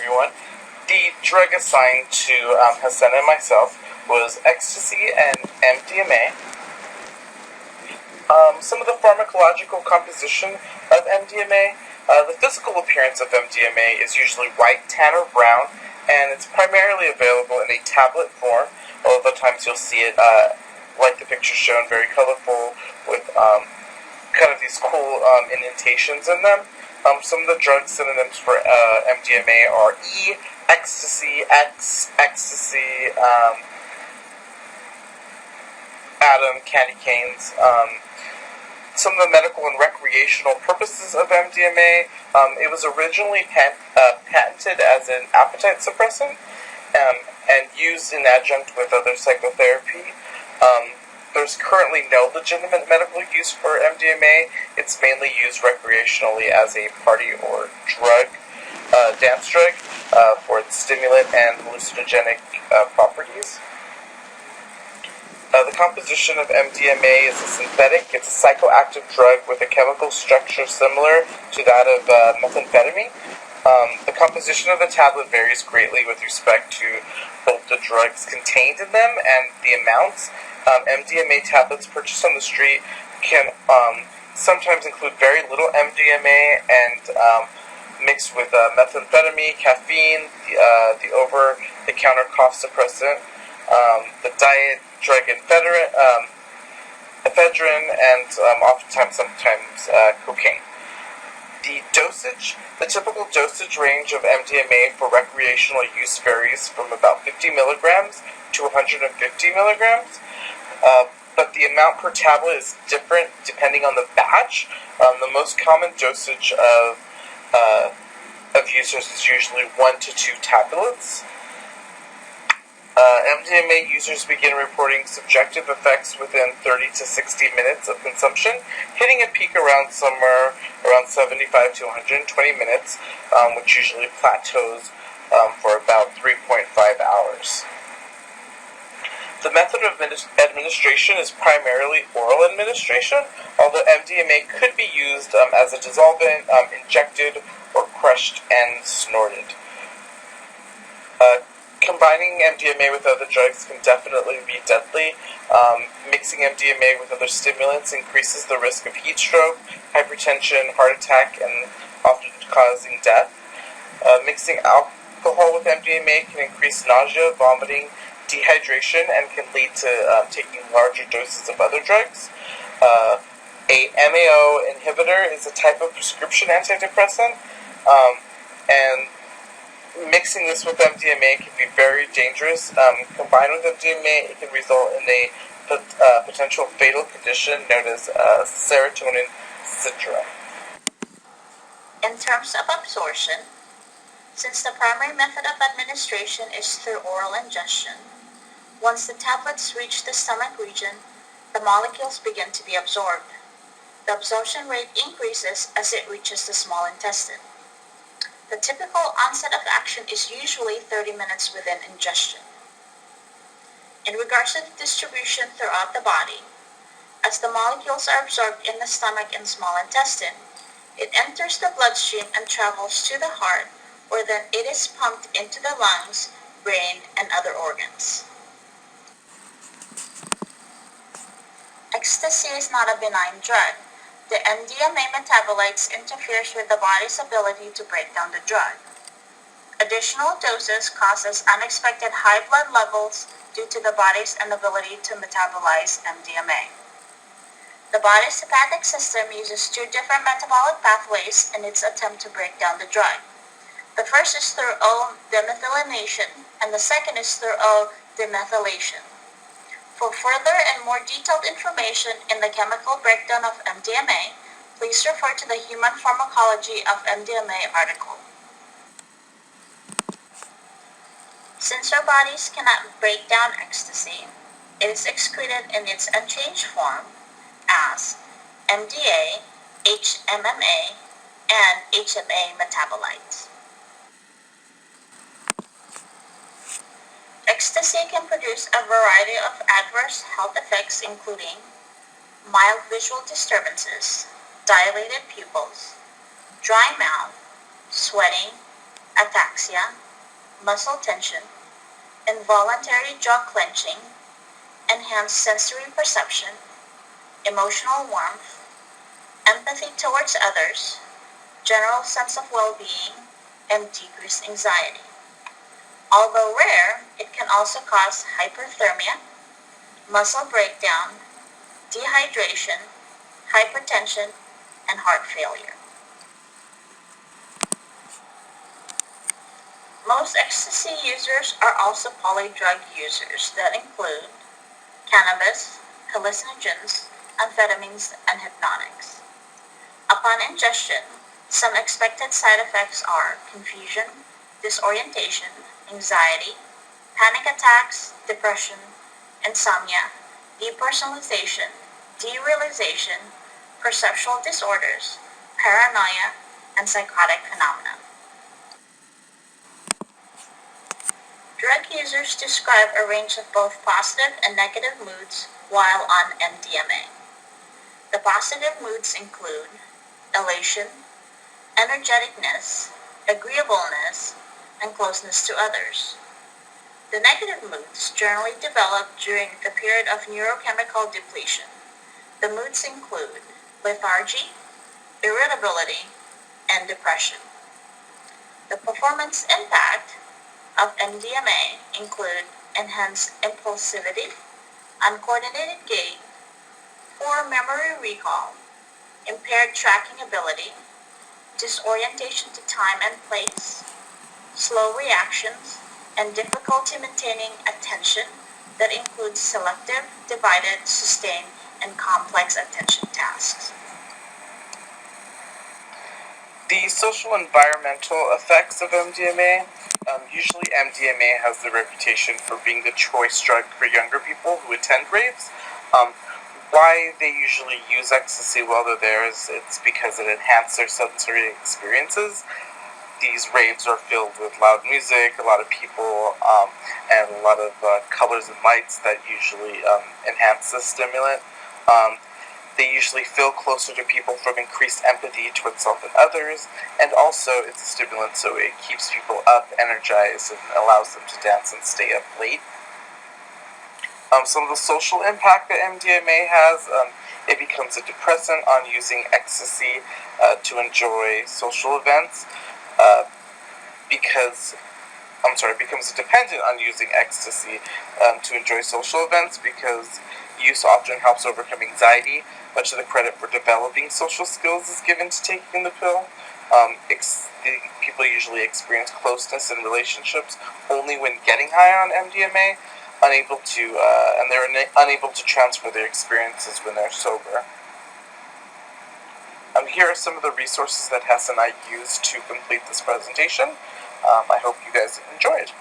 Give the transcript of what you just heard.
everyone. The drug assigned to Hassan and myself was ecstasy and MDMA. Some of the pharmacological composition of MDMA. The physical appearance of MDMA is usually white, tan, or brown, and it's primarily available in a tablet form. Although at times you'll see it, like the picture shown, very colorful with kind of these cool indentations in them. Some of the drug synonyms for MDMA are E, ecstasy, X, ecstasy, atom, candy canes. Some of the medical and recreational purposes of MDMA. It was originally patented as an appetite suppressant and used in adjunct with other psychotherapy. There's currently no legitimate medical use for MDMA. It's mainly used recreationally as a party or dance drug, for its stimulant and hallucinogenic properties. The composition of MDMA is a synthetic. It's a psychoactive drug with a chemical structure similar to that of methamphetamine. The composition of the tablet varies greatly with respect to both the drugs contained in them and the amounts. MDMA tablets purchased on the street can sometimes include very little MDMA and mixed with methamphetamine, caffeine, the over-the-counter cough suppressant, the diet drug ephedrine, and sometimes cocaine. The typical dosage range of MDMA for recreational use varies from about 50 milligrams to 150 milligrams, but the amount per tablet is different depending on the batch. The most common dosage of users is usually 1 to 2 tablets. MDMA users begin reporting subjective effects within 30 to 60 minutes of consumption, hitting a peak somewhere around 75 to 120 minutes, which usually plateaus for about 3.5 hours. The method of administration is primarily oral administration, although MDMA could be used as a dissolvent, injected, or crushed and snorted. Combining MDMA with other drugs can definitely be deadly. Mixing MDMA with other stimulants increases the risk of heat stroke, hypertension, heart attack, and often causing death. Mixing alcohol with MDMA can increase nausea, vomiting, dehydration, and can lead to taking larger doses of other drugs. A MAO inhibitor is a type of prescription antidepressant, and mixing this with MDMA can be very dangerous. Combined with MDMA, it can result in a potential fatal condition known as serotonin syndrome. In terms of absorption, since the primary method of administration is through oral ingestion, once the tablets reach the stomach region, the molecules begin to be absorbed. The absorption rate increases as it reaches the small intestine. The typical onset of action is usually 30 minutes within ingestion. In regards to the distribution throughout the body, as the molecules are absorbed in the stomach and small intestine, it enters the bloodstream and travels to the heart, where then it is pumped into the lungs, brain, and other organs. Ecstasy is not a benign drug. The MDMA metabolites interferes with the body's ability to break down the drug. Additional doses causes unexpected high blood levels due to the body's inability to metabolize MDMA. The body's hepatic system uses two different metabolic pathways in its attempt to break down the drug. The first is through O-demethylation, and the second is through O-demethylation. For further and more detailed information in the chemical breakdown of MDMA, please refer to the Human Pharmacology of MDMA article. Since our bodies cannot break down ecstasy, it is excreted in its unchanged form as MDA, HMMA, and HMA metabolites. Ecstasy can produce a variety of adverse health effects including mild visual disturbances, dilated pupils, dry mouth, sweating, ataxia, muscle tension, involuntary jaw clenching, enhanced sensory perception, emotional warmth, empathy towards others, general sense of well-being, and decreased anxiety. Although rare, it can also cause hyperthermia, muscle breakdown, dehydration, hypertension, and heart failure. Most ecstasy users are also polydrug users that include cannabis, hallucinogens, amphetamines, and hypnotics. Upon ingestion, some expected side effects are confusion, disorientation, anxiety, panic attacks, depression, insomnia, depersonalization, derealization, perceptual disorders, paranoia, and psychotic phenomena. Drug users describe a range of both positive and negative moods while on MDMA. The positive moods include elation, energeticness, agreeableness, and closeness to others. The negative moods generally develop during the period of neurochemical depletion. The moods include lethargy, irritability, and depression. The performance impact of MDMA include enhanced impulsivity, uncoordinated gait, poor memory recall, impaired tracking ability, disorientation to time and place, slow reactions, and difficulty maintaining attention that includes selective, divided, sustained, and complex attention tasks. The social environmental effects of MDMA. Usually, MDMA has the reputation for being the choice drug for younger people who attend raves. Um, why they usually use ecstasy while they're there is it's because it enhances their sensory experiences. These raves are filled with loud music, a lot of people, and a lot of colors and lights that usually enhance the stimulant. Um, they usually feel closer to people from increased empathy towards self and others, and also it's a stimulant, so it keeps people up, energized, and allows them to dance and stay up late. Some of the social impact that MDMA has, it becomes a depressant on using ecstasy to enjoy social events, uh, because becomes dependent on using ecstasy to enjoy social events because use often helps overcome anxiety. Much of the credit for developing social skills is given to taking the pill. The people usually experience closeness in relationships only when getting high on MDMA, and they're unable to transfer their experiences when they're sober. Here are some of the resources that Hess and I used to complete this presentation. I hope you guys enjoyed.